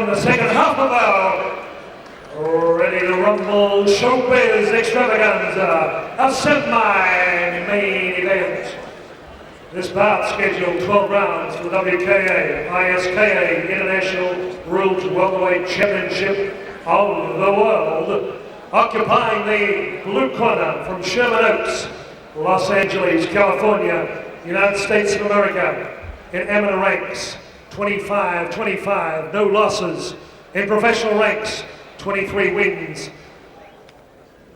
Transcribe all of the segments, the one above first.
in the second half of our Ready to Rumble Showbiz Extravaganza, a semi-main event. This bout scheduled 12 rounds for the WKA, ISKA International Rules Welterweight Championship of the World. Occupying the blue corner from Sherman Oaks, Los Angeles, California, United States of America, in amateur ranks, 25-25, no losses. In professional ranks, 23 wins,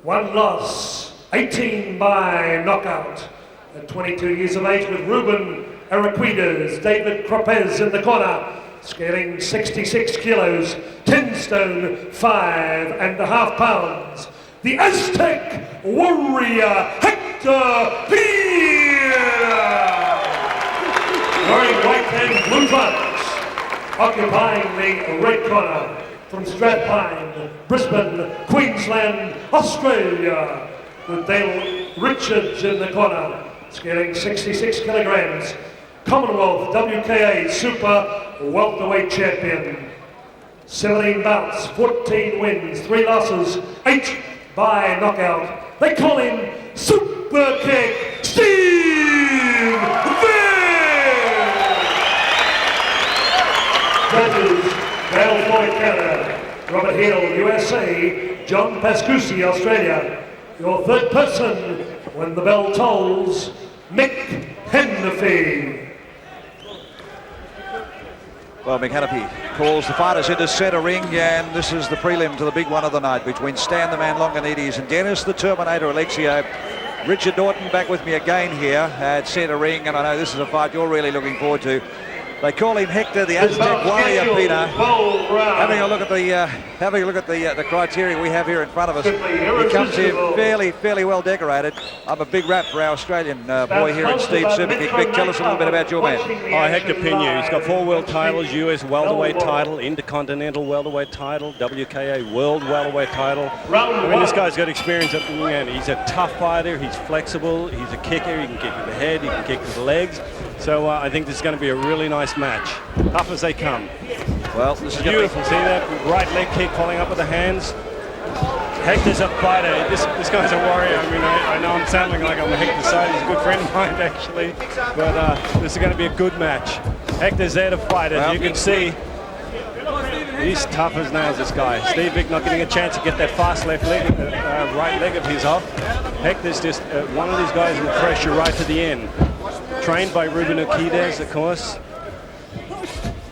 1 loss, 18 by knockout. At 22 years of age, with Ruben Araquidas, David Cropez in the corner, scaling 66 kilos, 10 stone, 5.5 pounds. The Aztec Warrior, Hector Peña. Wearing white and blue trunks, occupying the red corner from Strathpine, Brisbane, Queensland, Australia, with Dale Richards in the corner, scaling 66 kilograms, Commonwealth WKA Super Welterweight Champion. 17 bouts, 14 wins, 3 losses, 8 by knockout. They call him Superkick, Steve Vick! Judges, Dale Floyd, Canada, Robert Hill, USA, John Pascucci, Australia. Your third person, when the bell tolls, Mick Henderfee. Well, Mick Henderfee calls the fighters into centre ring, and this is the prelim to the big one of the night between Stan the Man Longanides and Dennis the Terminator Alexio. Richard Norton back with me again here at centre ring, and I know this is a fight you're really looking forward to. They call him Hector, the Aztec Warrior, Peter. Having a look at the criteria we have here in front of us, he comes here fairly well decorated. I'm a big rap for our Australian boy here in Steve Superkick. Vick, tell us a little bit about your man. Oh, Hector Peña. He's got 4 world titles: US welterweight title, Intercontinental welterweight title, WKA world welterweight title. I mean, this guy's got experience at the end. He's a tough fighter. He's flexible. He's a kicker. He can kick with the head. He can kick with the legs. So I think this is going to be a really nice match. Tough as they come. Well, this is beautiful. See that right leg kick following up with the hands. Hector's a fighter. This guy's a warrior. I mean, I know I'm sounding like I'm on Hector's side. He's a good friend of mine, actually. But this is going to be a good match. Hector's there to fight, as you can see. He's tough as nails, this guy. Steve Vick not getting a chance to get that fast left leg, right leg of his off. Hector's just one of these guys who pressure right to the end. Trained by Ruben Araquidas, of course.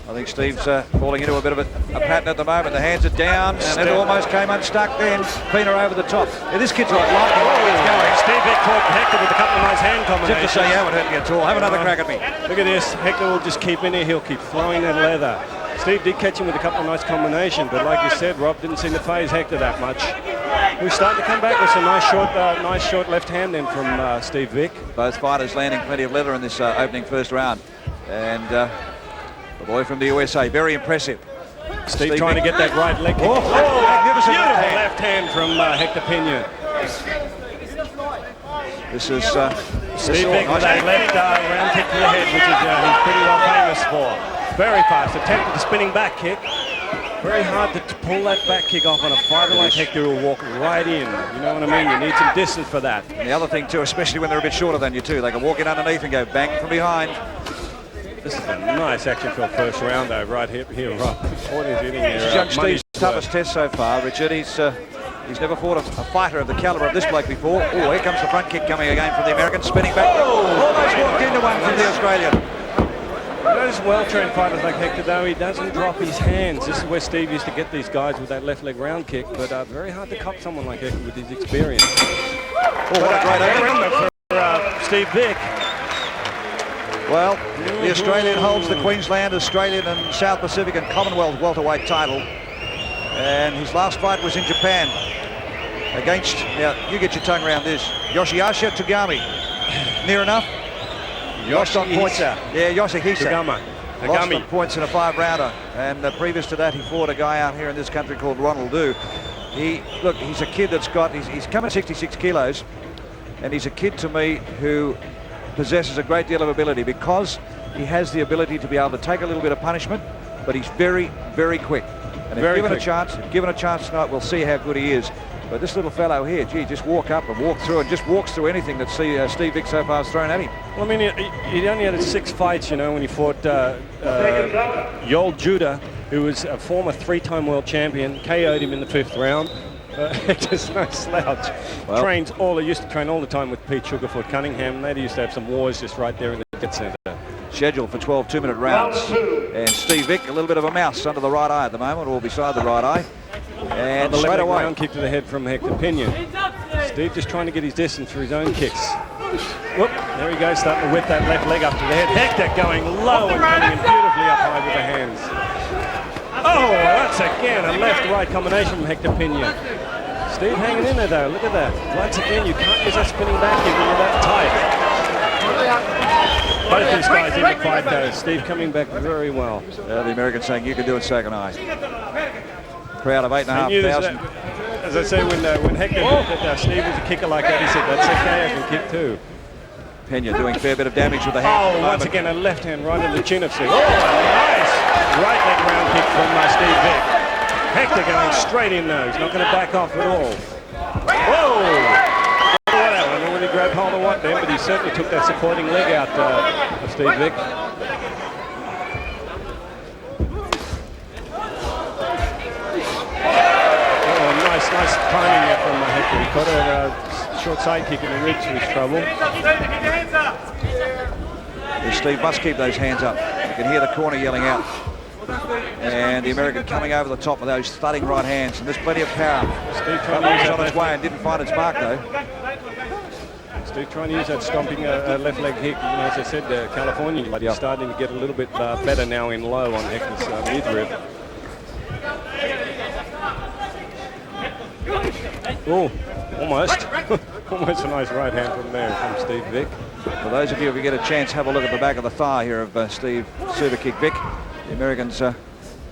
I think Steve's falling into a bit of a pattern at the moment. The hands are down, and it almost came unstuck then. Peña over the top. Yeah, this kid's like lightning. Oh, it's going. Steve Vick caught Hector with a couple of nice hand combinations. Just to say you haven't hurt me at all. Have another crack at me. Look at this. Hector will just keep in here. He'll keep throwing that leather. Steve did catch him with a couple of nice combinations, but like you said, Rob, didn't seem to phase Hector that much. We're starting to come back with some nice short left hand then from Steve Vick. Both fighters landing plenty of leather in this opening first round. And the boy from the USA, very impressive. Steve trying to get that right leg kick. Magnificent left hand from Hector Peña. This is Steve Vick with that left round kick to the head, which is he's pretty well famous for. Very fast, attempted the spinning back kick. Very hard to pull that back kick off on a fighter like Hector who will walk right in. You know what I mean? You need some distance for that. And the other thing too, especially when they're a bit shorter than you too, they can walk in underneath and go bang from behind. This is a nice action-filled first round though, right here, Rob. What is hitting here? This is young Steve's toughest test so far, Richard. He's never fought a fighter of the calibre of this bloke before. Oh, here comes the front kick coming again from the American, spinning back. Oh, almost walked into one from the Australian. Those well-trained fighters like Hector, though, he doesn't drop his hands. This is where Steve used to get these guys with that left leg round kick, but very hard to cop someone like Hector with his experience. Oh, what a great opening for Steve Vick. Well, the Australian holds the Queensland, Australian and South Pacific and Commonwealth welterweight title. And his last fight was in Japan against, now you get your tongue around this, Yoshihisa Tagami. Near enough? Lost on points. Yeah, Yoshihisa. Lost on points in a 5-rounder. And previous to that, he fought a guy out here in this country called Ronald Du. Look, he's a kid that's got, he's come at 66 kilos. And he's a kid to me who possesses a great deal of ability because he has the ability to be able to take a little bit of punishment but he's very, very quick. And if given a chance tonight, we'll see how good he is. But this little fellow here, gee, just walk up and walk through and just walks through anything that Steve Vick so far has thrown at him. Well, I mean, he only had 6 fights, you know, when he fought Yol Judah, who was a former 3-time world champion, KO'd him in the 5th round. Hector's no slouch. Well, used to train all the time with Pete Sugarfoot Cunningham. They used to have some wars just right there in the Jet Centre. Scheduled for 12 2-minute rounds. And Steve Vick, a little bit of a mouse under the right eye at the moment, or beside the right eye. And straight away. Round kick to the head from Hector Peña. Steve just trying to get his distance through his own kicks. Whoop, there he goes, starting to whip that left leg up to the head. Hector going low and coming in beautifully up high with the hands. Oh, that's again a left-right combination from Hector Peña. Steve hanging in there though, look at that. Once again, you can't use that spinning back kick when you're that tight. Both these guys in the fight though. Steve coming back very well. The American saying, you can do it, so can I. Crowd of 8,500. As I say, when Hector looked at Steve was a kicker like that, he said, that's okay, I can kick too. Peña doing a fair bit of damage with the hand. Oh, once again, a left hand right in the chin of Steve. Oh, nice right leg round kick from Steve Vick. Hector going straight in though. He's not going to back off at all. Whoa! I don't know when he grabbed hold of what then, but he certainly took that supporting leg out of Steve Vick. Nice timing there from Hector. He caught a short side kick in the ribs for his trouble. Steve must keep those hands up. You can hear the corner yelling out. And the American coming over the top with those thudding right hands. And there's plenty of power. Steve trying to use on its way and didn't find its mark though. Steve trying to use that stomping left leg kick. You know, as I said, California is starting to get a little bit better now in low on Hector's mid-rib. Oh, almost. Almost a nice right hand from there from Steve Vick. For those of you who get a chance, have a look at the back of the thigh here of Steve Superkick Vick. The Americans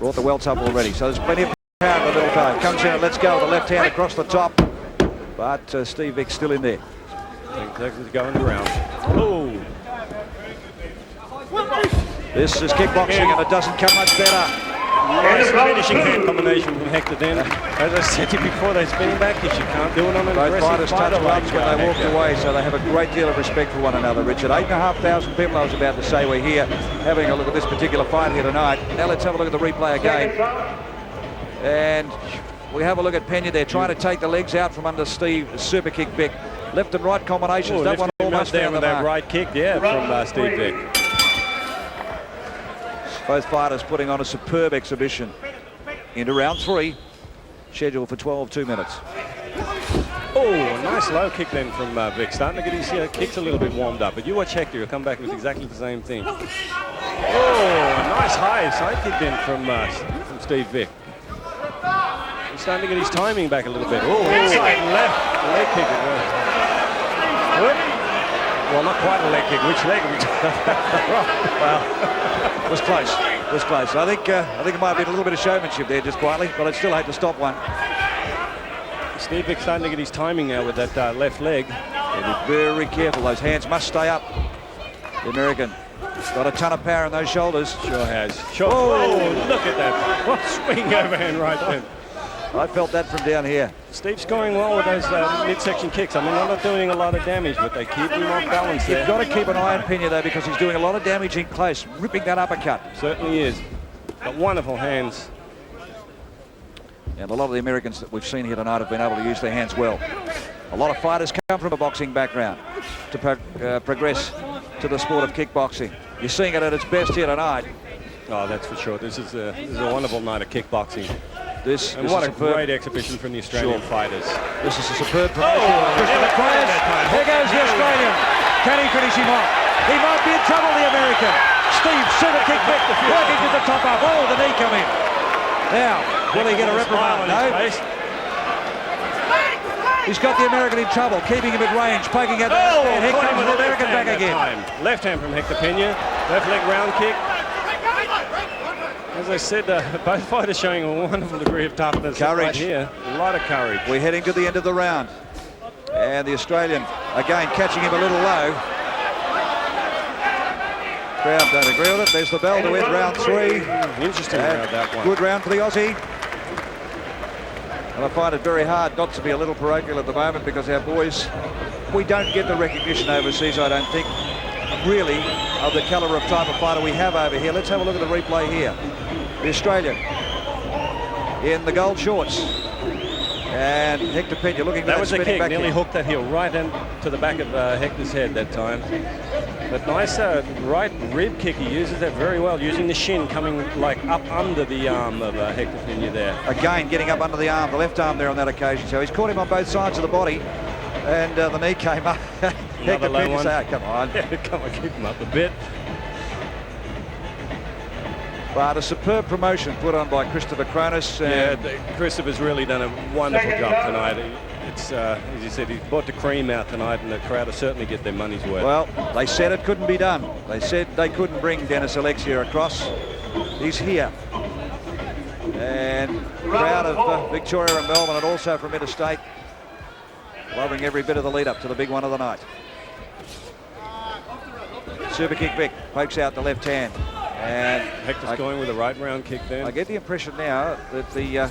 brought the welts up already, so there's plenty of power in the little toe. Comes in and lets go with the left hand across the top. But Steve Vick's still in there. Texas going around. Oh! This is kickboxing and it doesn't come much better. Nice finishing hand combination from Hector then. As I said to you before, they spinning back kick. You can't do it on an aggressive fighter. Both fighters touch gloves when they walked away, so they have a great deal of respect for one another, Richard. 8,500 people, I was about to say, we're here having a look at this particular fight here tonight. Now let's have a look at the replay again. And we have a look at Peña there, trying to take the legs out from under Steve Superkick Vick. Left and right combinations. That one almost there with that right kick, from Steve Vick. Both fighters putting on a superb exhibition into round 3, scheduled for 12 2 minutes. Oh, a nice low kick then from Vick, starting to get his kicks a little bit warmed up. But you watch Hector, he'll come back with exactly the same thing. Oh, a nice high side kick then from Steve Vick. He's starting to get his timing back a little bit. Oh, inside left leg kick it was. Well, not quite a leg kick. Which leg are we talking about? Well, it was close. It was close. I think it might have been a little bit of showmanship there, just quietly, but I'd still hate to stop one. Steve Vick starting to get his timing now with that left leg. Yeah, be very careful. Those hands must stay up. The American got a ton of power in those shoulders. Sure has. Sure. Oh, look at that. What swing overhand right then. I felt that from down here. Steve's scoring well with those midsection kicks. I mean, they're not doing a lot of damage, but they keep him off balance there. You've got to keep an eye on Peña, though, because he's doing a lot of damage in close, ripping that uppercut. Certainly is. Got wonderful hands. And a lot of the Americans that we've seen here tonight have been able to use their hands well. A lot of fighters come from a boxing background to progress to the sport of kickboxing. You're seeing it at its best here tonight. Oh, that's for sure. This is a wonderful night of kickboxing. And what a great exhibition from the Australian fighters. This is a superb promotion. There goes the Australian. Can he finish him off? He might be in trouble, the American. Steve Superkick Vick working to the top up. Oh, the knee come in. Now, will he get a reprimand? No. He's got the American in trouble, keeping him at range, poking at the head. Here comes the American back again. Left hand from Hector Peña. Left leg round kick. As I said, both fighters showing a wonderful degree of toughness. Courage. Right here. A lot of courage. We're heading to the end of the round. And the Australian, again, catching him a little low. Crowd don't agree with it. There's the bell to end round 3. Interesting round, that one. Good round for the Aussie. And I find it very hard not to be a little parochial at the moment because our boys, we don't get the recognition overseas, I don't think, really, of the calibre of type of fighter we have over here. Let's have a look at the replay here. The Australian in the gold shorts. And Hector Peña looking for that was a kick, back nearly kick. hooked that heel right into the back of Hector's head that time. But nice right rib kick, he uses that very well, using the shin coming like up under the arm of Hector Peña there. Again, getting up under the arm, the left arm there on that occasion. So he's caught him on both sides of the body. And the knee came up. Hector Peña said, come on. Come on, keep him up a bit. But a superb promotion put on by Christopher Cronus. Yeah, Christopher's really done a wonderful job tonight. It's, as you said, he's brought the cream out tonight, and the crowd will certainly get their money's worth. Well, they said it couldn't be done. They said they couldn't bring Dennis Alexia across. He's here. And the crowd of Victoria and Melbourne, and also from interstate, loving every bit of the lead up to the big one of the night. Superkick Vick pokes out the left hand. And Hector's going with a right round kick then. I get the impression now that the young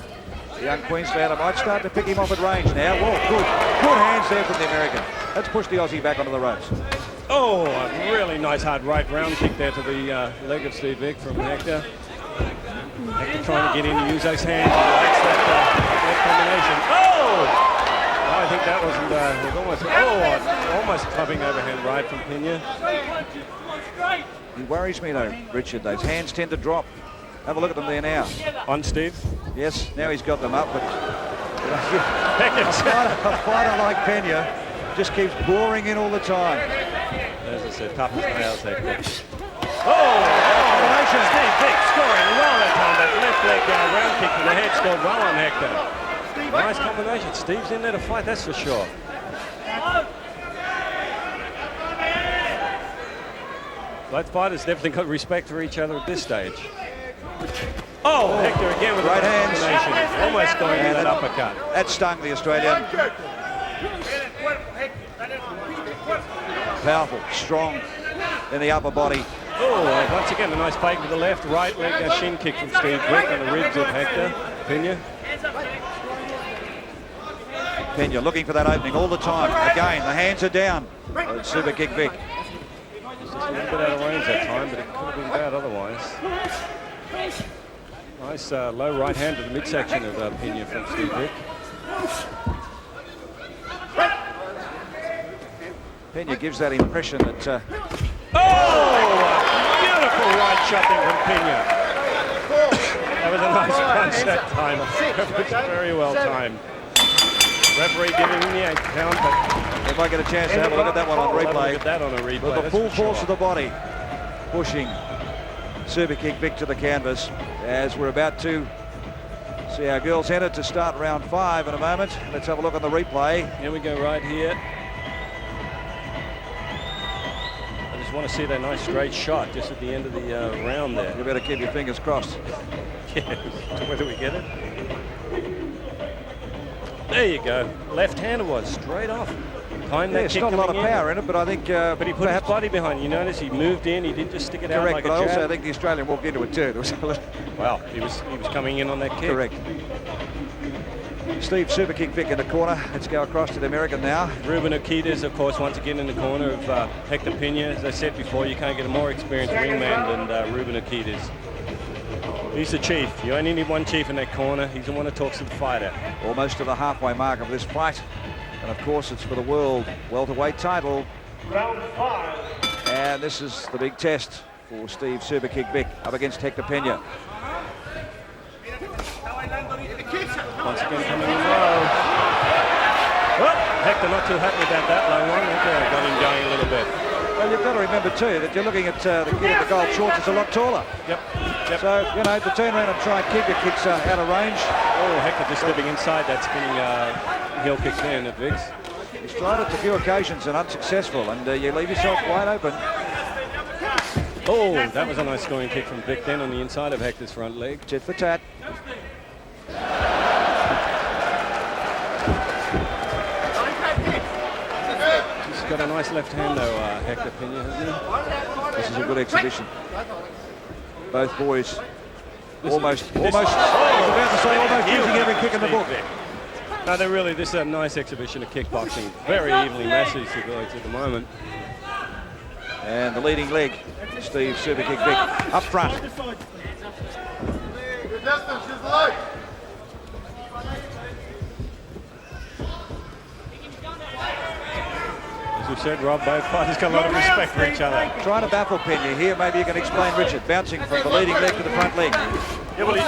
Queenslander might start to pick him off at range now. Whoa, good hands there from the American. Let's push the Aussie back onto the ropes. Oh, a really nice hard right round kick there to the leg of Steve Vick from Hector. Hector trying to get in to use those hands. He likes that combination. Oh! I think that was almost clubbing overhand right from Peña. He worries me though, Richard. Those hands tend to drop. Have a look at them there now. On Steve? Yes, now he's got them up, but a fighter like Peña just keeps boring in all the time. As I said, tough as nails, Hector. Combination. Steve Vick scoring well that time. That left leg round kick to the head scored well on Hector. Nice combination. Steve's in there to fight, that's for sure. Both fighters definitely got respect for each other at this stage. Oh, Hector again with right the hands. combination. Almost going to that uppercut. That stung the Australian. Powerful, strong in the upper body. Oh, once again a nice fake with the left, right leg shin kick from Steve Vick on the ribs of Hector Peña. Peña looking for that opening all the time. Again, the hands are down. Superkick Vick. Just a little bit out of range that time, but it could have been bad otherwise. Nice low right hand to the midsection of Peña from Steve Vick. Peña gives that impression that... Beautiful right shot there from Peña. That was a nice punch that time. That was very well timed. Referee giving him the 8 count, but if I get a chance to have a look at that one on replay. Look at that on a replay. With the full force of the body pushing Superkick Vick to the canvas as we're about to see our girls headed to start round 5 in a moment. Let's have a look on the replay. Here we go right here. I just want to see that nice straight shot just at the end of the round there. You better keep your fingers crossed. Yeah, whether we get it. There you go. Left-hander was straight off. Behind that There's kick not a lot of coming in. power in it, but I think but he put his body behind. You notice he moved in. He didn't just stick it out correct, like but a I also jab. think the Australian walked into it too. There was a little... Well, he was coming in on that kick. Correct. Steve Superkick Vick in the corner. Let's go across to the American now. Ruben Akitas, of course, once again in the corner of Hector Peña. As I said before, you can't get a more experienced ringman than Ruben Akitas. He's the chief. You only need one chief in that corner. He's the one that talks to the fighter. Almost to the halfway mark of this fight. And of course, it's for the world welterweight title. Round 5. And this is the big test for Steve Superkick Vick up against Hector Peña. Once again coming in low. Oh, Hector not too happy about that low one. Hector got him going a little bit. Well, you've got to remember too that you're looking at the kid in the gold shorts is a lot taller. Yep. So, you know, to turn around and try and keep your kicks out of range. Oh, Hector just slipping inside that spinning heel kick there in the Vicks. He's tried it a few occasions and unsuccessful, and you leave yourself wide open. Oh, that was a nice scoring kick from Vick then on the inside of Hector's front leg. Tit for tat. He's got a nice left hand though, Hector Peña, hasn't he? This is a good exhibition. Both boys almost using every kick in the book. No, this is a nice exhibition of kickboxing. Very evenly matched these two guys at the moment. And the leading leg, Steve Superkick Vick, up front. As we said, Rob, both fighters got a lot of respect for each other. Trying to baffle Peña here. Maybe you can explain, Richard. Bouncing from the leading leg to the front leg. Yeah, well, that's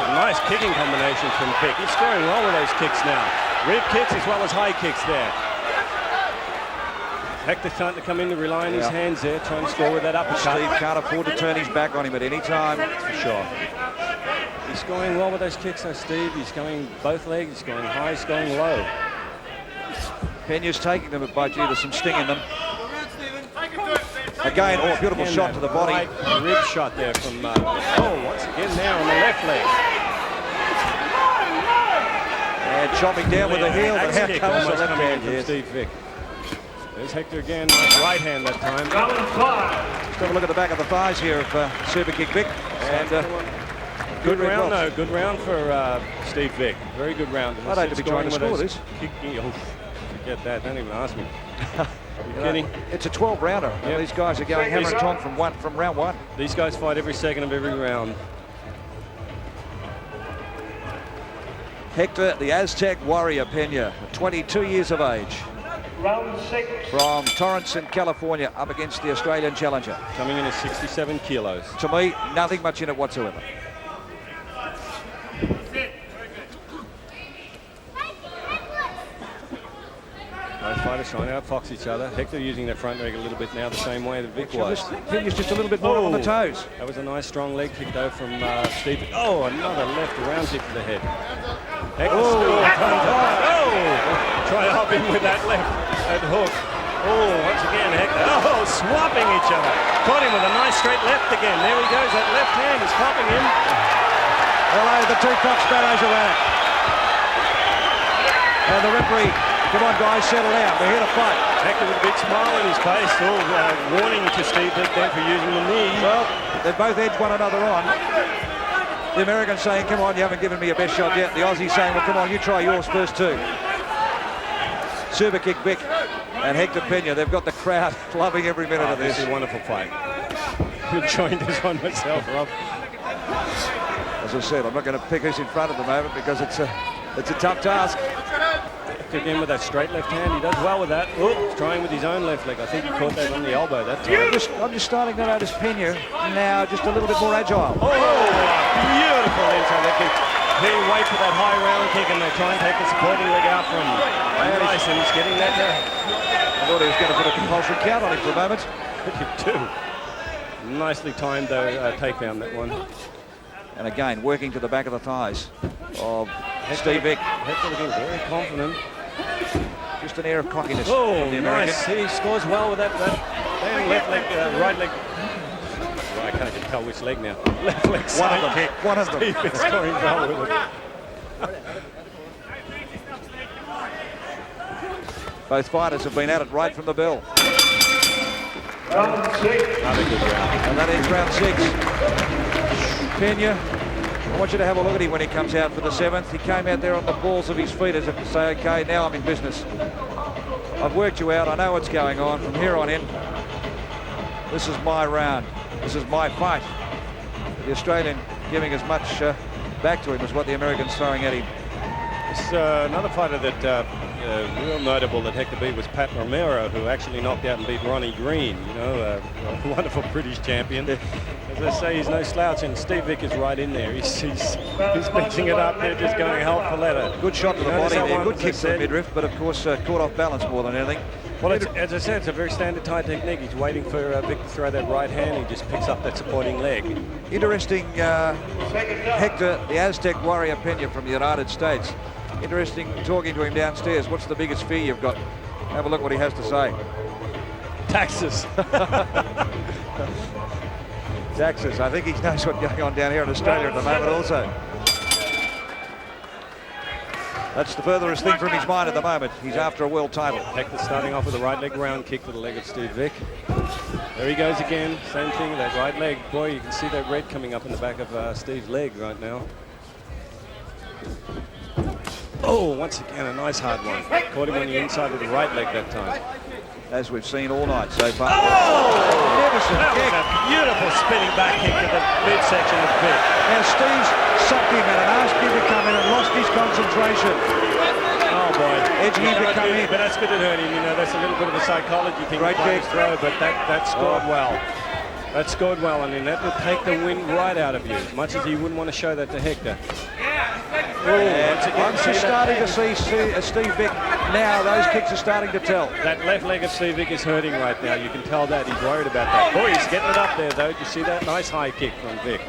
a nice kicking combination from Vick. He's scoring well with those kicks now. Rib kicks as well as high kicks there. Hector starting to come in to rely on his hands there, trying to score with that uppercut. Steve can't afford to turn his back on him at any time. That's for sure. He's scoring well with those kicks, though, Steve. He's going both legs, he's going high, he's going low. Peña's taking them by due to some sting in them. Again, beautiful shot to the body. Right rib shot there from, once again there on the left leg. And chopping down with the heel, but how comes the left hand? From Steve Vick. There's Hector again, nice right hand that time. Let's have a look at the back of the thighs here of Superkick Vick. And good round though, good round for Steve Vick. Very good round. I'd hate to be trying to score this. Forget that, don't even ask me. Are you kidding? It's a 12-rounder. Yep. These guys are going hammer and tong from round one. These guys fight every second of every round. Hector, the Aztec Warrior Peña, 22 years of age. Round 6. From Torrance in California, up against the Australian challenger. Coming in at 67 kilos. To me, nothing much in it whatsoever. Both fighters trying to outfox each other. Hector using their front leg a little bit now, the same way that Vick was. Peña's just a little bit more on the toes. That was a nice strong leg kick though from Steve. Oh, another left round kick to the head. Hector still comes up. Try to hop in with that left, that hook. Once again, Hector. Swapping each other. Caught him with a nice straight left again. There he goes. That left hand is popping him. Hello, the two Fox Sparrows are at it. And the referee, come on guys, settle down. We're here to fight. Hector with a big smile on his face, warning to Steve Vick then for using the knee. Well, they both edge one another on. The American's saying, come on, you haven't given me your best shot yet. The Aussie's saying, well, come on, you try yours first too. Superkick Vick and Hector Peña, they've got the crowd loving every minute of this. This is a wonderful fight. I'm enjoying this one myself, Rob. As I said, I'm not going to pick who's in front at the moment because it's a tough task. Kick in with that straight left hand. He does well with that. He's trying with his own left leg. I think he caught that on the elbow that time. I'm just starting to notice Peña now just a little bit more agile. Beautiful inside that kick. They wait for that high round kick and they try and take the supporting leg out from him. Nice, and he's getting that there. I thought he was going to put a compulsory count on him for a moment. Nicely timed though, takedown that one. And again, working to the back of the thighs of Steve Vick. Hector looking very confident. Just an air of cockiness from the American. Nice. He scores well with that left leg, right leg. Well, I can't even tell which leg now. Left leg side kick. One of them. Steve is scoring well with it. Both fighters have been at it right from the bell. Round 6. Another good round. And that ends round 6. Peña, I want you to have a look at him when he comes out for the 7th. He came out there on the balls of his feet as if to say, okay, now I'm in business. I've worked you out. I know what's going on. From here on in, this is my round. This is my fight. The Australian giving as much back to him as what the American's throwing at him. It's another fighter that real notable that Hector beat was Pat Romero, who actually knocked out and beat Ronnie Green, you know, a wonderful British champion. As I say, he's no slouch, and Steve Vick is right in there. He's mixing it up there, just going hell for leather. Good shot to the body there, good kick to the midriff, but of course caught off balance more than anything. Well, as I said, it's a very standard Thai technique. He's waiting for Vick to throw that right hand. He just picks up that supporting leg. Interesting, Hector, the Aztec Warrior Peña from the United States. Interesting talking to him downstairs. What's the biggest fear you've got? Have a look what he has to say. Taxes. Taxes. I think he knows what's going on down here in Australia at the moment also. That's the furthest thing from his mind at the moment. He's after a world title. Hector starting off with a right leg round kick to the leg of Steve Vick. There he goes again. Same thing, that right leg. Boy, you can see that red coming up in the back of Steve's leg right now. Oh, once again, a nice hard one. Caught him on the inside of the right leg that time. As we've seen all night so far. Oh! Magnificent That kick. was a beautiful spinning back kick to the midsection of Vick. Now Steve's sucked him in and asked him to come in and lost his concentration. Oh boy, Edging him to come in. But that's good at hurting. You know, that's a little bit of a psychology thing. Great kick. Throw, but that scored well. That scored well, and then that will take the wind right out of you. As much as you wouldn't want to show that to Hector. Once you're starting to see Steve Vick now, those kicks are starting to tell. That left leg of Steve Vick is hurting right now. You can tell that. He's worried about that. Boy, he's getting it up there, though. Do you see that nice high kick from Vick?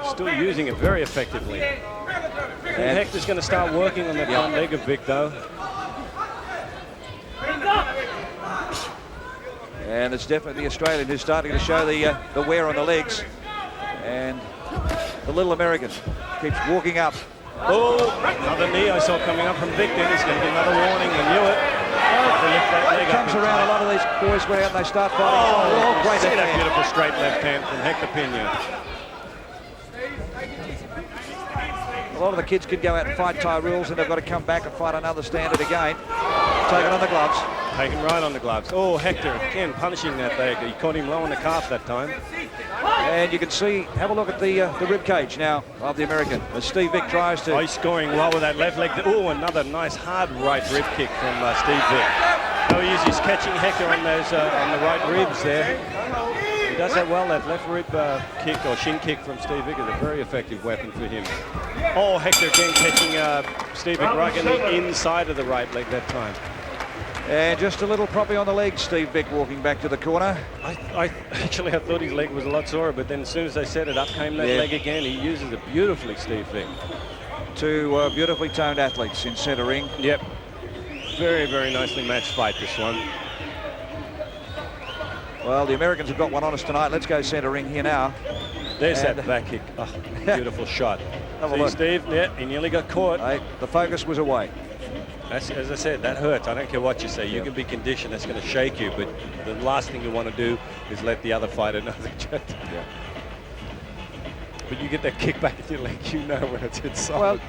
Still using it very effectively. And Hector's going to start working on that front leg of Vick, though. And it's definitely the Australian who's starting to show the wear on the legs. And the little American keeps walking up. Oh, another knee I saw coming up from Vick. Then he's going to get another warning. He knew it. To lift that leg Comes up around, a lot of these boys go out and they start fighting. Oh, great see left that hand. beautiful straight left hand from Hector Peña. A lot of the kids could go out and fight Thai rules and they've got to come back and fight another standard again. Taking on the gloves. Taken right on the gloves. Oh, Hector again punishing that leg. He caught him low on the calf that time. And you can see, have a look at the rib cage now of the American. As Steve Vick tries to... Oh, he's scoring well with that left leg. Oh, another nice hard right rib kick from Steve Vick. Oh, he's catching Hector on those on the right ribs there. He does that well. That left rib kick or shin kick from Steve Vick is a very effective weapon for him. Oh, Hector again catching Steve Vick right in the inside of the right leg that time. And just a little proppy on the leg, Steve Vick walking back to the corner. I thought his leg was a lot sorer, but then as soon as they set it up, came that leg again. He uses it beautifully, Steve Vick. Two beautifully toned athletes in centre ring. Yep. Very, very nicely matched fight, this one. Well, the Americans have got one on us tonight. Let's go centre ring here now. There's that back kick. Oh, beautiful shot. See, Steve, he nearly got caught. Hey, the focus was away. That's, as I said, that hurts. I don't care what you say. You can be conditioned. That's going to shake you. But the last thing you want to do is let the other fighter know that you're... But you get that kick back in your leg, you know when it's inside. Well,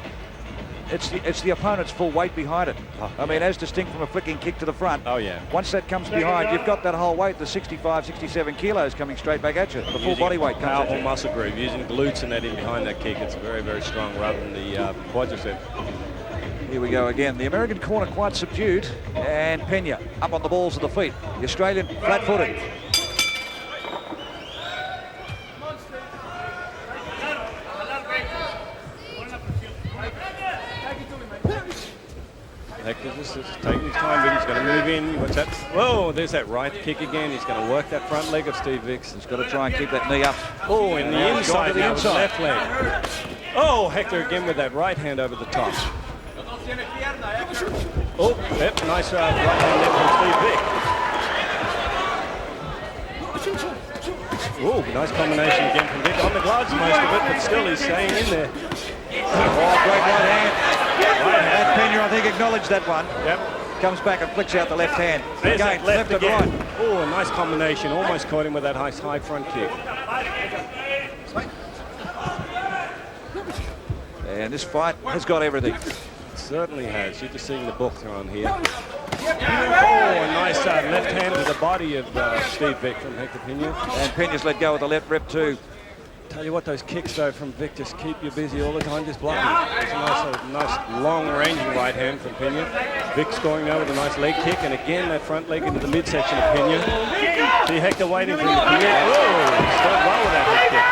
it's the opponent's full weight behind it. I mean, as distinct from a flicking kick to the front. Oh, yeah. Once that comes behind, you've got that whole weight, the 65, 67 kilos coming straight back at you. The full body weight comes at powerful you. muscle group, using glutes and that in behind that kick. It's very, very strong rather than the quadricep. Here we go again. The American corner quite subdued, and Peña up on the balls of the feet. The Australian flat-footed. Hector just taking his time, but he's going to move in. What's that? Whoa, there's that right kick again. He's going to work that front leg of Steve Vick's. He's got to try and keep that knee up. Oh, in the inside, the inside. left leg. Oh, Hector again with that right hand over the top. Oh, yep, nice right hand there from Steve Vick. Oh, nice combination again from Vick. On the gloves most of it, but still he's staying in there. Oh, great right hand. And Peña, I think, acknowledged that one. Yep. Comes back and flicks out the left hand. There's Again, that left and again. right. Oh, a nice combination. Almost caught him with that high front kick. And this fight has got everything. Certainly has. You're just seeing the book thrown here. Oh, a nice left hand to the body of Steve Vick from Hector Peña. And Peña's let go with the left rib too. Tell you what, those kicks though from Vick just keep you busy all the time, just blocking. It's a nice long-ranging right hand from Peña. Vick's going now with a nice leg kick, and again that front leg into the midsection of Peña. See Hector waiting for him to commit. Oh, he started well with that head kick.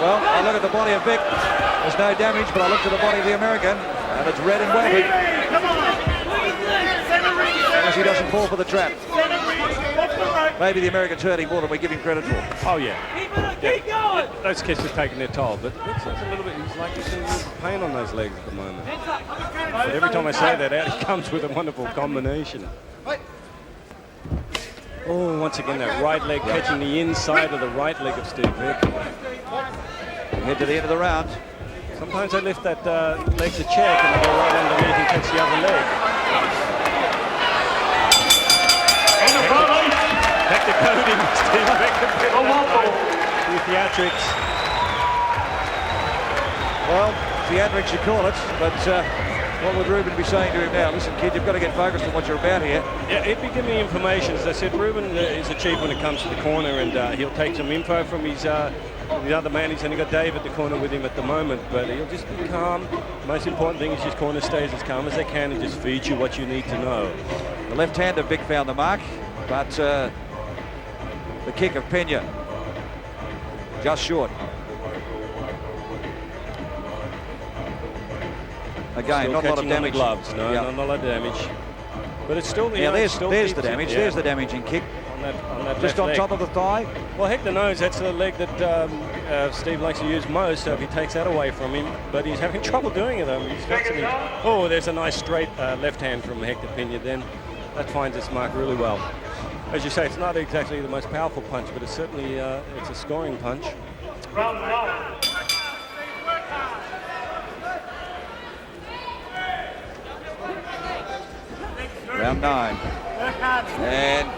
Well, I look at the body of Vick. There's no damage, but I look to the body of the American, and it's red and welted. As he doesn't fall for the trap. Maybe the American's hurting more than we give him credit for. Oh, yeah. Those kicks have taken their toll, but Vick's a little bit, he's like he's in pain on those legs at the moment. But every time I say that, out he comes with a wonderful combination. Oh, once again, that right leg catching the inside of the right leg of Steve Vick. Head to the end of the round. Sometimes they lift that leg to check and they go right underneath and catch the other leg. Hector coding, Steve Vick. Theatrics. Well, theatrics you call it, but what would Ruben be saying to him now? Listen, kid, you've got to get focused on what you're about here. Yeah, he'd be giving me information. As I said, Ruben is a chief when it comes to the corner, and he'll take some info from his the other man. He's only got Dave at the corner with him at the moment, but he'll just be calm. The most important thing is his corner stays as calm as they can and just feed you what you need to know. The left hand of Vick found the mark, but the kick of Peña just short. Again, Still not a lot of damage. Gloves. No, Yep. not a lot of damage. But it's still... Yeah, there's the damage. Yeah. There's the damaging kick. On that Just left on leg. top of the thigh. Well, Hector knows that's the leg that Steve likes to use most, so if he takes that away from him, but he's having trouble doing it. Oh, there's a nice straight left hand from Hector Peña then. That finds its mark really well. As you say, it's not exactly the most powerful punch, but it's certainly it's a scoring punch. Round 9. Round 9. And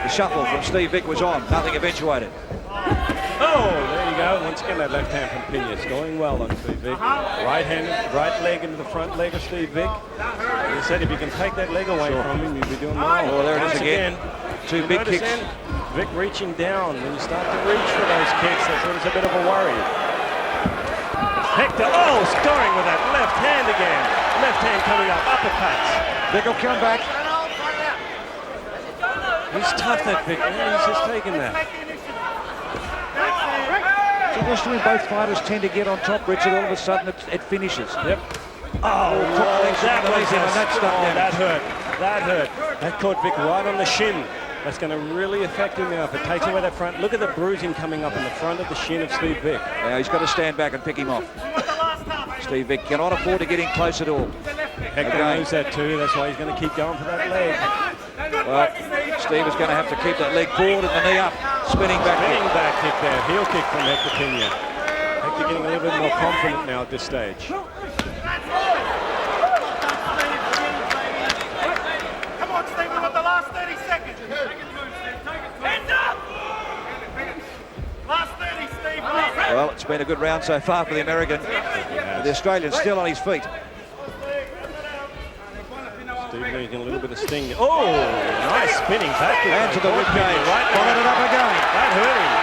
the shuffle from Steve Vick was on. Nothing eventuated. Oh, there you go. Once again, that left hand from Peña. It's going well on Steve Vick. Right leg into the front leg of Steve Vick. He said if you can take that leg away from him, you'll be doing well. Oh, there it is Once again. Two big kicks. Vick reaching down. When you start to reach for those kicks, that's when it's a bit of a worry. Hector, scoring with that left hand again. Left hand coming up, uppercuts. Vick will come back. He's tough, that Vick, man. He's just taking that. Traditionally, both fighters tend to get on top, Richard. All of a sudden, it finishes. Yep. That hurt. That hurt. That caught Vick right on the shin. That's going to really affect him now if it takes away that front. Look at the bruising coming up in the front of the shin of Steve Vick. Now he's got to stand back and pick him off. Steve Vick cannot afford to get in close at all. Hector knows that too. That's why he's going to keep going for that leg. Well, Steve is going to have to keep that leg forward and the knee up. Spinning back kick there. Heel kick from Hector Peña. Hector getting a little bit more confident now at this stage. Come on, Steve, we've got the last 30 seconds. Hands up! Last 30, Steve. Well, it's been a good round so far for the American. The Australian still on his feet. Steve getting a little bit of sting. Oh, nice spinning back kick. And to the rib cage. Right, followed it up again. That hurt him.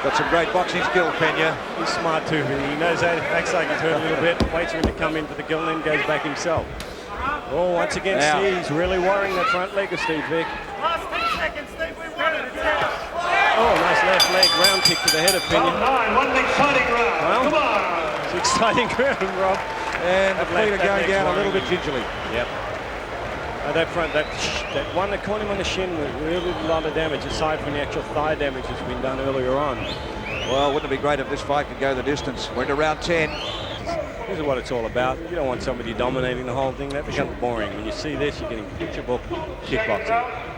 Got some great boxing skill, Peña. He's smart too. He knows that. Acts like he's hurt a little bit. Waits for him to come into the gill and then goes back himself. Oh, once again, Now. he's really worrying that front leg of Steve Vick. Last 10 seconds, Steve, we won it. Oh, nice left leg round kick to the head of Peña. Round 9, what an exciting round. Well, Come on. It's an exciting round, Rob. And the feet are going down a little bit gingerly. Yep. That front, that one that caught him on the shin with really a lot of damage, aside from the actual thigh damage that's been done earlier on. Well, wouldn't it be great if this fight could go the distance? We're into round 10. This is what it's all about. You don't want somebody dominating the whole thing. That becomes boring. When you see this, you're getting picture book kickboxing.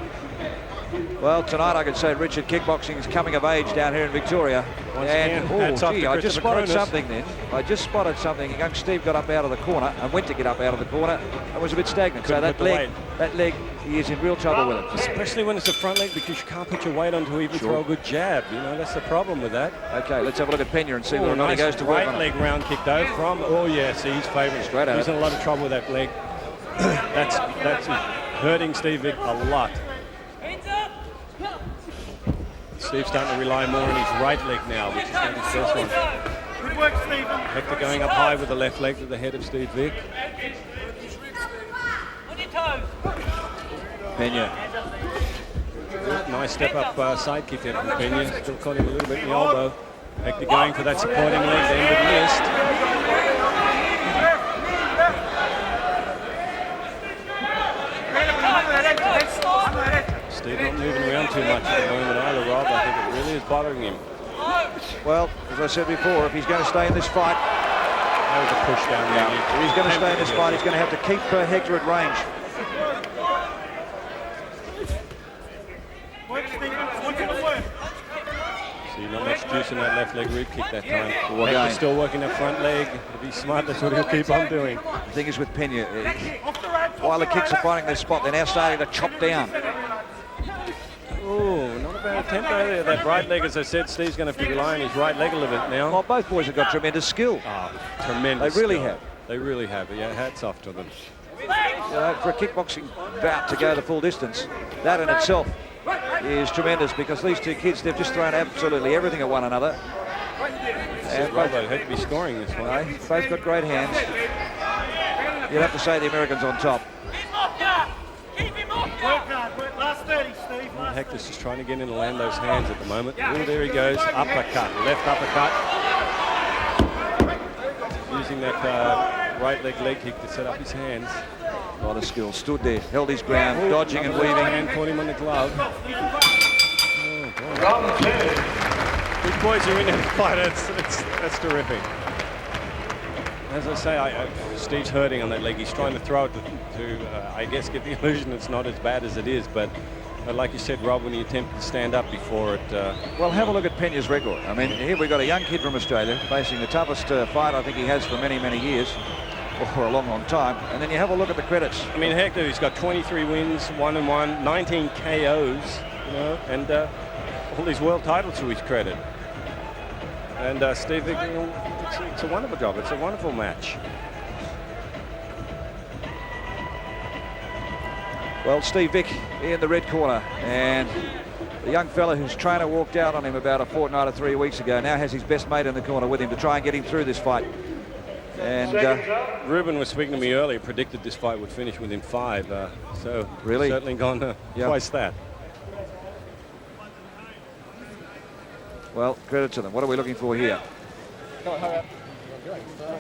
Well, tonight I could say Richard, kickboxing is coming of age down here in Victoria. Once again, hats off to I just spotted Christopher something then. I just spotted something. Young Steve got up out of the corner and went to get up out of the corner and was a bit stagnant. So Couldn't that put the leg, he is in real trouble with it. Especially when it's the front leg, because you can't put your weight on to even throw a good jab. You know, that's the problem with that. Okay, let's have a look at Peña and see whether or not Nice he goes to work right on leg it. round kick though from, he's favouring. Straight at He's it. in a lot of trouble with that leg. that's hurting Steve Vick a lot. Steve's starting to rely more on his right leg now, which is going to be his first one. Good work, Stephen. Hector going up high with the left leg to the head of Steve Vick. On your toes. Peña. Nice step up side kick there from Peña. Still caught him a little bit in the elbow. Hector going for that supporting leg then, but missed. Steve not moving around too much at the moment either, Rob. I think it really is bothering him. Well, as I said before, if he's going to stay in this fight, That was a push down there. if he's going to stay in this fight, he's going to have to keep Hector at range. Work, Stephen. I want you to work. See, not much juice in that left leg rib kick that time. Well, again, Hector's still working that front leg. If he's smart, that's what he'll keep on doing. the thing is with Peña, while the kicks are finding their spot, they're now starting to chop down. Oh, not a bad attempt there. That right leg, as I said, Steve's going to have to rely on his right leg a little bit now. Well, both boys have got tremendous skill. Oh, tremendous. They really skill. have. They really have. Yeah, hats off to them. For a kickboxing bout to go the full distance, that in itself is tremendous, because these two kids, they've just thrown absolutely everything at one another. And both had to be scoring this one. Both got great hands. You'd have to say the Americans on top. Last 30, Steve. Hector's just trying to get in and land those hands at the moment. Oh, there he goes. Uppercut. Left uppercut. Using that right leg kick to set up his hands. A lot of skill. Stood there, held his ground, dodging and weaving. And caught him on the glove. Big boys are in that fight. That's terrific. As I say, Steve's hurting on that leg. He's trying to throw it to I guess, give the illusion it's not as bad as it is. But like you said, Rob, when he attempted to stand up before it... Well, have a look at Peña's record. I mean, here we've got a young kid from Australia facing the toughest fight I think he has for many, many years. Or for a long, long time. And then you have a look at the credits. I mean, Hector, he's got 23 wins, 1-1, 19 KOs, you know, and all these world titles to his credit. And Steve Vick, you know, it's a wonderful job. It's a wonderful match. Well, Steve Vick in the red corner, and the young fella whose trainer walked out on him about a fortnight or 3 weeks ago now has his best mate in the corner with him to try and get him through this fight. And Ruben was speaking to me earlier, predicted this fight would finish within 5. So really, certainly gone twice that. Well, credit to them. What are we looking for here?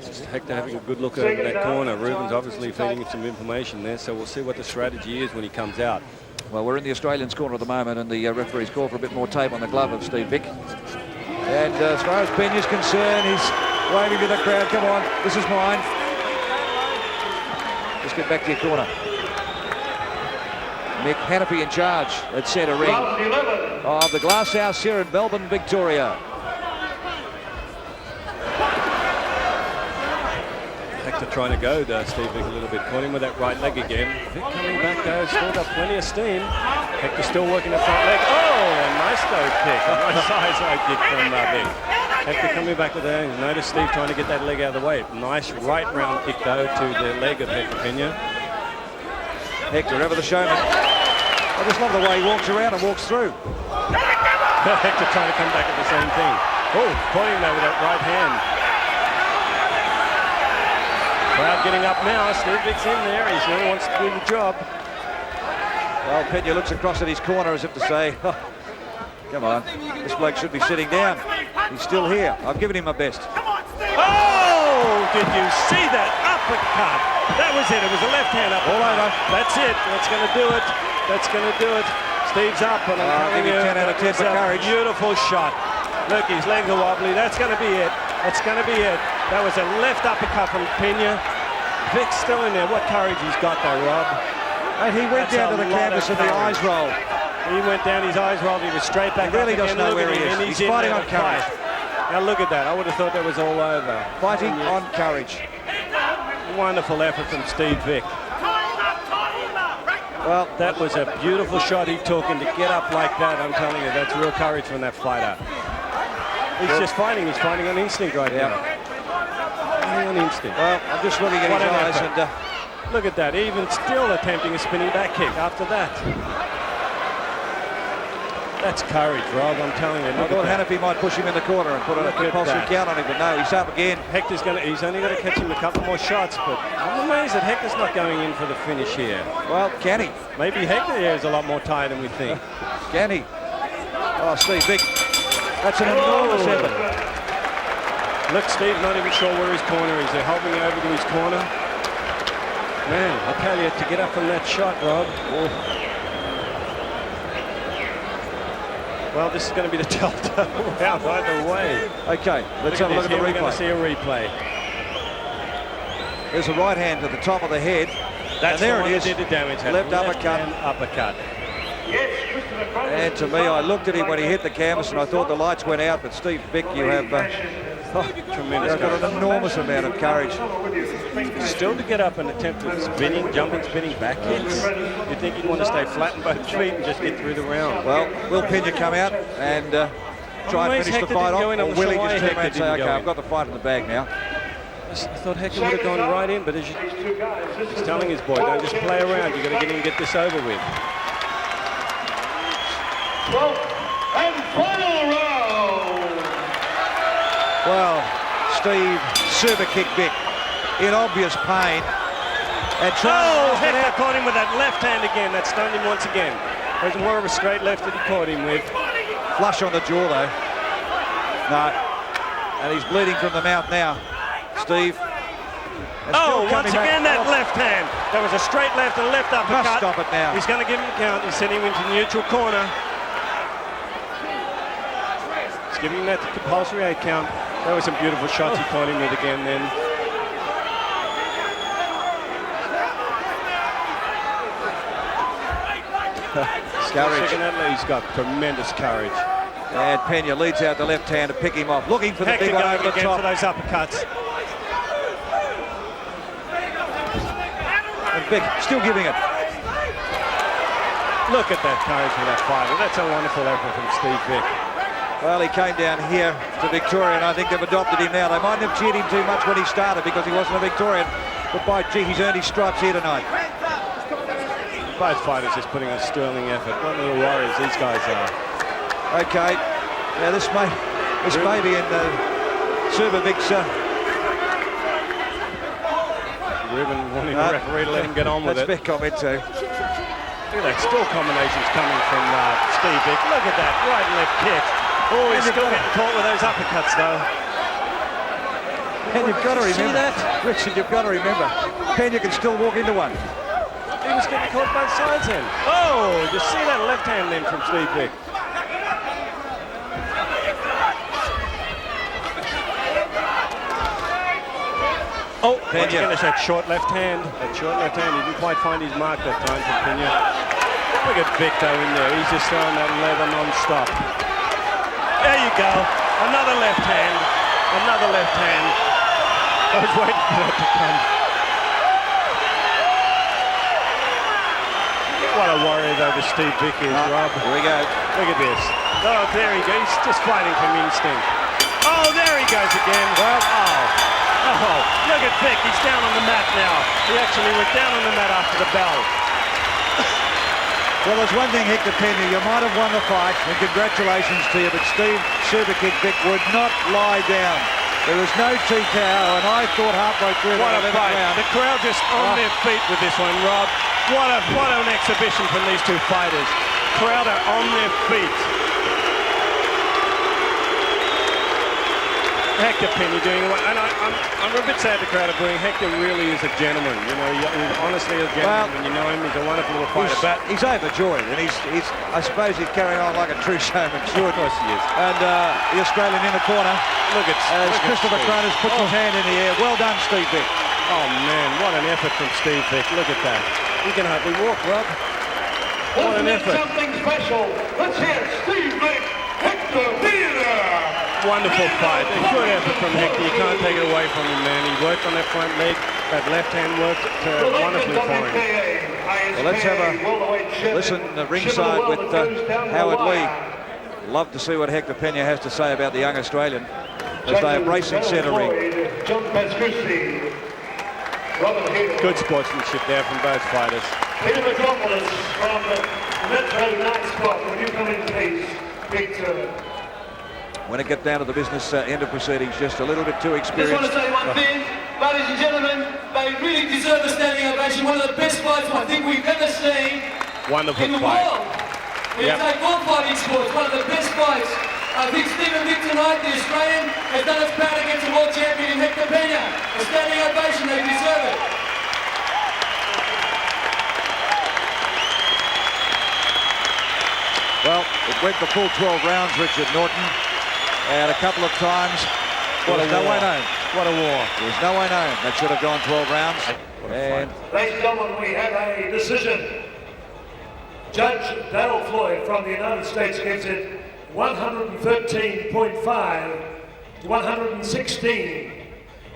Just Hector having a good look over that corner. Ruben's obviously feeding him some information there, so we'll see what the strategy is when he comes out. Well, we're in the Australians' corner at the moment, and the referee's called for a bit more tape on the glove of Steve Vick. And as far as Peña's concerned, he's waving to the crowd. Come on, this is mine. Just get back to your corner. Mick Hannafy in charge at centre ring of the Glass House here in Melbourne, Victoria. Hector trying to go, Steve Vick a little bit. Caught him with that right leg again. Vick coming back, though, still got plenty of steam. Hector still working the front leg. Oh, a nice low kick. A nice side kick from Vick. Hector coming back with a... Notice Steve trying to get that leg out of the way. Nice right round kick, though, to the leg of Hector Peña. Hector, ever the showman. I just love the way he walks around and walks through. Hector trying to come back at the same thing. Oh, caught him there with that right hand. Crowd getting up now. Steve Vick's in there. He really wants to do the job. Well, Peña looks across at his corner as if to say, oh, come on, this bloke should be sitting down. He's still here. I've given him my best. Oh, did you see that uppercut? That was it. It was a left hand up. All over. That's it. That's going to do it. That's going to do it. Steve's up, and I'm give him 10 out of 10 for courage. Beautiful shot. Look, his legs are wobbly. That's going to be it. That's going to be it. That was a left uppercut from Peña. Vick's still in there. What courage he's got there, Rob. And he went down to the canvas and the eyes rolled. He went down, his eyes rolled, he was straight back. He really doesn't know where he is. He's fighting on courage. Now look at that. I would have thought that was all over. Fighting on courage. Wonderful effort from Steve Vick. Well, that was a beautiful shot he took, and to get up like that, I'm telling you, that's real courage from that fighter. He's just fighting. He's fighting on instinct right now. Fighting on instinct. Well, I'm just looking at his eyes and... look at that. Even still attempting a spinning back kick after that. That's courage, Rob, I'm telling you. I thought Hannafy might push him in the corner and put a compulsory count on him, but no, he's up again. He's only got to catch him a couple more shots, but I'm amazed that Hector's not going in for the finish here. Well, can he? Maybe Hector here is a lot more tired than we think. Can he? Oh, Steve Vick. That's an enormous effort. Look, Steve's not even sure where his corner is. They're helping over to his corner. Man, I tell you, to get up from that shot, Rob. Oh. Well, this is going to be the telltale round either way. Okay, let's have a look at the replay. We're going to see a replay. There's a right hand to the top of the head. That's and there the one it is. That did the damage. Left uppercut. Uppercut. And to me, I looked at him when he hit the canvas and I thought the lights went out, but Steve Vick, you have Tremendous. got an enormous amount of courage. Still to get up and attempt to jumping, spinning back kicks. You'd think you'd want to stay flat on both feet and just get through the round. Well, will Peña come out and try and finish the fight off, or will he just turn around and say, okay, I've got the fight in the bag now? I thought Hector would have gone right in, but as he's telling his boy, don't just play around. You've got to get in and get this over with. 12th and final round. Well, Steve Superkick Vick in obvious pain. And Hector caught him with that left hand again. That stunned him once again. There's more of a straight left that he caught him with. Flush on the jaw though. No. And he's bleeding from the mouth now. Steve. Once again that left hand. That was a straight left and left uppercut. Must stop it now. He's going to give him a count. He's sending him into the neutral corner. He's giving him that compulsory 8 count. That was some beautiful shots he caught him with again then. Courage. He's got tremendous courage. And Peña leads out the left hand to pick him off, looking for the Hector big one going over the again top. for those uppercuts. And Vick still giving it. Look at that courage for that fighter. That's a wonderful effort from Steve Vick. Well, he came down here to Victoria, and I think they've adopted him now. They mightn't have cheered him too much when he started because he wasn't a Victorian, but by gee, he's earned his stripes here tonight. Both fighters just putting a sterling effort. One of the warriors these guys are. Okay, now this may be in Super Vick's. Ruben wanting the referee to let him get on with it. That's Vick comment too. Look at that, still combinations coming from Steve Vick. Look at that, right and left kick. Oh, he's still getting caught with those uppercuts though. And you've got to remember, See that? Richard, you've got to remember, Peña can still walk into one. He was getting caught both sides then. Oh, just see that left hand then from Steve Vick. Oh, Peña. Finish that short left hand. That short left hand, he didn't quite find his mark that time from Peña. Look at Vick though in there. He's just throwing that leather non-stop. There you go. Another left hand. Another left hand. I was waiting for that to come. What a warrior though this Steve Vick is, Rob. Here we go. Look at this. Oh, there he goes. He's just fighting from instinct. Oh, there he goes again. Well, oh, look at Vick. He's down on the mat now. He actually went down on the mat after the bell. Well, there's one thing, Hector Peña, you might have won the fight, and congratulations to you, but Steve Superkick Vick would not lie down. There was no TKO, and I thought halfway through What that a fight. round. The crowd just on their feet with this one, Rob. What an exhibition from these two fighters. Crowd are on their feet. Hector Peña doing what, and I'm a bit sad the crowd are booing. Hector really is a gentleman. You know, he's honestly a gentleman. When you know him, he's a wonderful little fighter. But He's overjoyed, and he's I suppose he's carrying on like a true showman. Sure, of course he is. And the Australian in the corner, Look at Christopher Cronus puts his hand in the air. Well done, Steve Vick. Oh man, what an effort from Steve Vick. Look at that. He can hardly walk, Rob. What an effort. Something special. Let's hear Steve Vick, Hector Peña. Wonderful fight. A good effort from Hector. You can't take it away from him, man. He worked on that front leg. That left hand worked wonderfully for him. Well, let's have a listen ringside with Howard Lee. Love to see what Hector Peña has to say about the young Australian as they are racing centre ring. Good sportsmanship there from both fighters. Peter Metropolis from Metro Night Spot. Will you come in, please? Victor. When it gets down to the business end of proceedings, just a little bit too Just experienced. want to say one thing, ladies and gentlemen, they really deserve a standing ovation. One of the best fights I think we've ever seen Wonderful in the fight. world. When you take all fighting sports, one of the best fights. I think Stephen Vick tonight, the Australian, has done us proud against the world champion in Hector Peña. A standing ovation, they deserve it. Well, it went the full 12 rounds, Richard Norton, and a couple of times. What a no war. way known. What a war. There's no way known. That should have gone 12 rounds. And Ladies and gentlemen, we have a decision. Judge Dale Floyd from the United States gives it 113.5 to 116.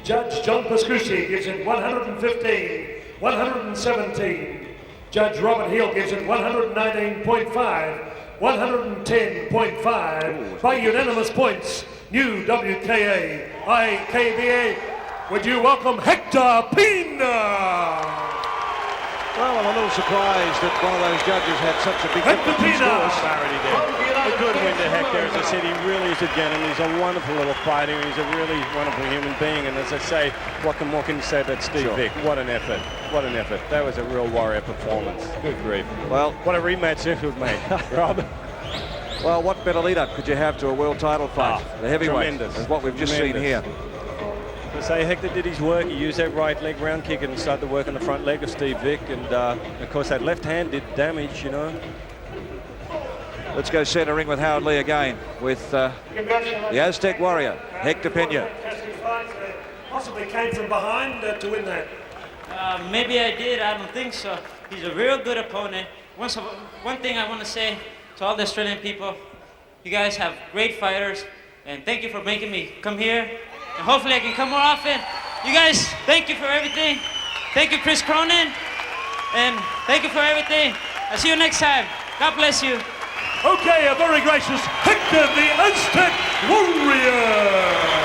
Judge John Pascucci gives it 115, 117. Judge Robert Hill gives it 119.5, 110.5 by unanimous points. New WKA, IKBA. Would you welcome Hector Peña? Well, I'm a little surprised that one of those judges had such a big Hector difference in Peña. scores. Clarity there. A good win to Hector. As I said, he really is a gentleman. He's a wonderful little fighter. He's a really wonderful human being. And as I say, what can you say about Steve Sure. Vick? What an effort. What an effort. That was a real warrior performance. Good grief. Well, What a rematch this would make, Rob. well, what better lead-up could you have to a world title fight? The heavyweight, tremendous. is what we've just seen here. To say Hector did his work. He used that right leg round kick and started to work on the front leg of Steve Vick. And of course, that left hand did damage, you know. Let's go center ring with Howard Lee again with the Aztec Warrior, Hector Peña. Possibly came from behind to win that. Maybe I did. I don't think so. He's a real good opponent. One thing I want to say to all the Australian people, you guys have great fighters, and thank you for making me come here. And hopefully I can come more often. You guys, thank you for everything. Thank you, Chris Cronin, and thank you for everything. I'll see you next time. God bless you. Okay, a very gracious Hector the Aztec Warrior.